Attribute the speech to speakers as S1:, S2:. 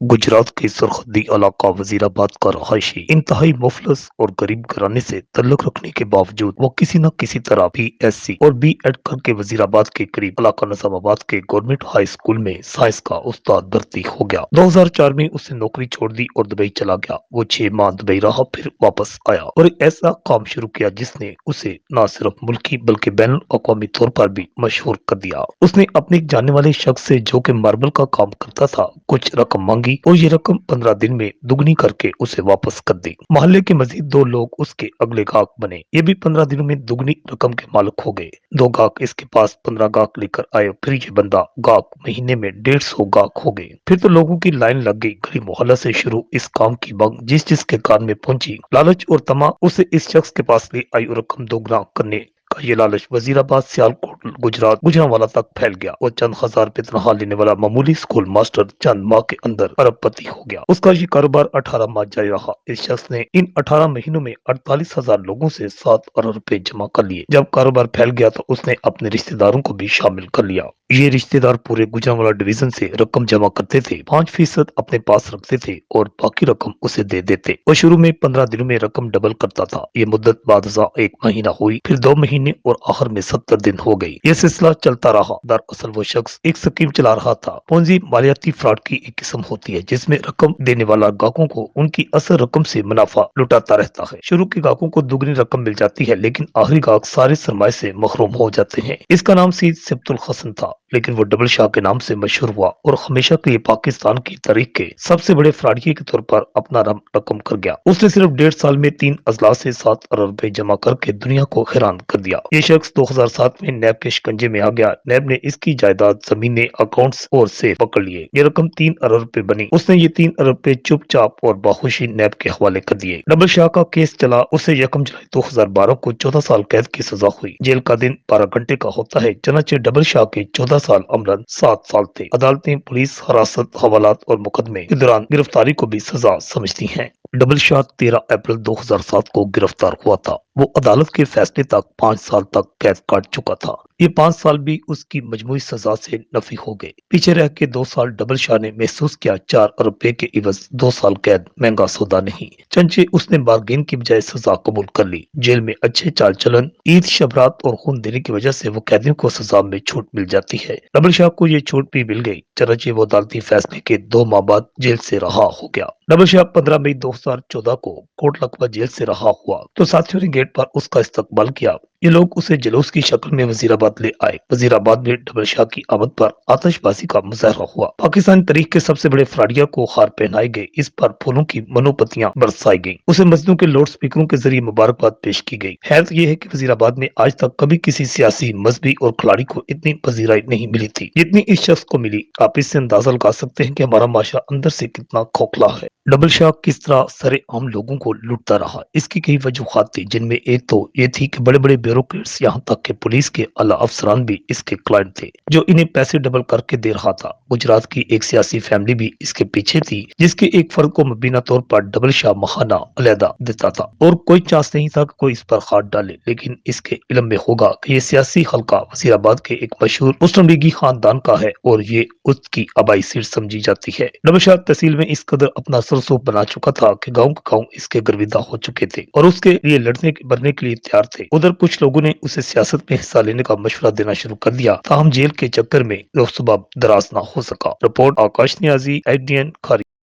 S1: गुजरात के सरहदी इलाका वजीराबाद का रहायशी इंतहाई मुफलस और गरीब घराने से तल्लुक रखने के बावजूद वो किसी न किसी तरह BSc और B.Ed करके वजीराबाद के करीब इलाका निजामाबाद के गवर्नमेंट हाई स्कूल में साइंस का उस्ताद भर्ती हो गया। 2004 में उसने नौकरी छोड़ दी और दुबई चला गया। वो 6 माह दुबई रहा, फिर वापस आया और एक ऐसा काम शुरू किया जिसने उसे न सिर्फ मुल्की बल्कि बैन अवी तौर पर भी मशहूर कर दिया। उसने अपने एक जानने वाले शख्स से, जो कि मार्बल का काम करता था, कुछ रकम मांगी और ये रकम 15 दिन में दुगनी करके उसे वापस कर दी। मोहल्ले के मजीद 2 लोग उसके अगले गाहक बने। ये भी 15 दिनों में दुगनी रकम के मालिक हो गए। 2 गाहक इसके पास 15 गाहक लेकर आए। फिर ये बंदा गाहक महीने में 150 गाहक हो गए। फिर तो लोगों की लाइन लग गई। गली मोहल्ला से शुरू इस काम की मांग जिस जिसके कान में पहुंची। लालच और तमा उसे इस शख्स के पास ले आई और रकम दोगुना करने का ये लालच वजीराबाद, सियालकोट, गुजरात, गुजरांवाला तक फैल गया और चंद हजार रुपए तनख्वाह लेने वाला मामूली स्कूल मास्टर चंद माह के अंदर अरबपति हो गया। उसका ये कारोबार 18 माह जारी रहा। इस शख्स ने इन 18 महीनों में 48,000 लोगों से 7 अरब रुपए जमा कर लिए। जब कारोबार फैल गया तो उसने अपने रिश्तेदारों को भी शामिल कर लिया। ये रिश्तेदार पूरे गुजरांवाला डिवीजन से रकम जमा करते थे, 5% अपने पास रखते थे और बाकी रकम उसे दे देते। वो शुरू में 15 दिनों में रकम डबल करता था। ये मुद्दत बाद 1 महीना हुई, फिर 2 महीने और आखिर में 70 दिन हो गई। ये सिलसिला चलता रहा। दरअसल वो शख्स एक स्कीम चला रहा था। पूंजी मालियाती फ्रॉड की एक किस्म होती है जिसमें रकम देने वाला ग्राहकों को उनकी असल रकम से मुनाफा लुटाता रहता है। शुरू के ग्राहकों को दुगनी रकम मिल जाती है, लेकिन आखिरी ग्राहक सारे सरमाए से महरूम हो जाते हैं। इसका नाम सीद सिब्तुल हसन था, लेकिन वो डबल शाह के नाम से मशहूर हुआ और हमेशा के लिए पाकिस्तान की तारीख के सबसे बड़े फ्रॉडिये के तौर पर अपना नाम रकम कर गया। उसने सिर्फ 1.5 साल में 3 अजला से 7 अरब रुपए जमा करके दुनिया को हैरान कर दिया। ये शख्स 2007 में नैब के शिकंजे में आ गया। नैब ने इसकी जायदाद, जमीनें, अकाउंट्स और सेफ पकड़ लिए। ये रकम 3 अरब रुपए बनी। उसने ये 3 अरब रुपए चुपचाप और बाखुशी नैब के हवाले कर दिए। डबल शाह का केस चला। उसे 1 जुलाई 2012 को 14 साल कैद की सजा हुई। जेल का दिन 12 घंटे का होता है, चनाचे डबल शाह के 14 साल अमलन 7 साल थे। अदालतें पुलिस हिरासत, हवालात और मुकदमे के दौरान गिरफ्तारी को भी सजा समझती हैं। डबल शाह 13 अप्रैल 2007 को गिरफ्तार हुआ था। वो अदालत के फैसले तक 5 साल तक कैद काट चुका था। ये 5 साल भी उसकी मजमूई सजा से नफी हो गए। पीछे रह के 2 साल डबल शाह ने महसूस किया 4 अरब रुपए के इवज 2 साल कैद महंगा सौदा नहीं। चंचे उसने बारगेन की बजाय सजा कबूल कर ली। जेल में अच्छे चाल चलन, ईद, शबरात और खून देने की वजह से वो कैदियों को सजा में छूट मिल जाती है। डबल शाह को ये छूट भी मिल गई, चनाचे वो अदालती फैसले के 2 माह बाद जेल से रहा हो गया। डबल शाह 15 मई 2014 को कोट लखपत जेल से रहा हुआ तो साथियों ने गेट पर उसका इस्तकबाल किया। ये लोग उसे जुलूस की शक्ल में वजीराबाद ले आए। वजीराबाद में डबल शाह की आमद पर आतिशबाजी का मुजाहरा हुआ। पाकिस्तान तारीख के सबसे बड़े फ्रॉडिया को हार पहनाई गई। इस पर फूलों की मनोपतियां बरसाई गई। उसे मस्जिदों के लाउड स्पीकरों के जरिए मुबारकबाद पेश की गई। हैरत यह है कि वजीराबाद में आज तक कभी किसी सियासी, मजहबी और खिलाड़ी को इतनी पजीराई नहीं मिली थी जितनी इस शख्स को मिली। आप इससे अंदाजा लगा सकते हैं कि हमारा माशरा अंदर से कितना खोखला है। डबल शाह किस तरह सरे आम लोगों को लूटता रहा, इसकी कई वजूहात थी, जिनमें एक तो ये थी कि बड़े बड़े ब्यूरोक्रेट्स, यहाँ तक कि पुलिस के आला अफसरान भी इसके क्लाइंट थे, जो इन्हें पैसे डबल करके दे रहा था। गुजरात की एक सियासी फैमिली भी इसके पीछे थी, जिसके एक फर्द को मुबीना तौर पर डबल शाह महाना अलहदा देता था और कोई चांस नहीं था कि कोई इस पर हाथ डाले। लेकिन इसके इल्म में होगा कि ये सियासी हल्का वजीराबाद के एक मशहूर मुस्लिम लीगी खानदान का है और ये उसकी आबाई सीट समझी जाती है। डबल शाह तहसील में इस कदर अपना सरसों बना चुका था कि गांव के गांव इसके गर्विदा हो चुके थे और उसके लिए लड़ने मरने के लिए तैयार थे। उधर कुछ लोगों ने उसे सियासत में हिस्सा लेने का मशवरा देना शुरू कर दिया, ताहम जेल के चक्कर में सुबह दराज ना हो सका। रिपोर्ट आकाश नियाजी, IDN खारी।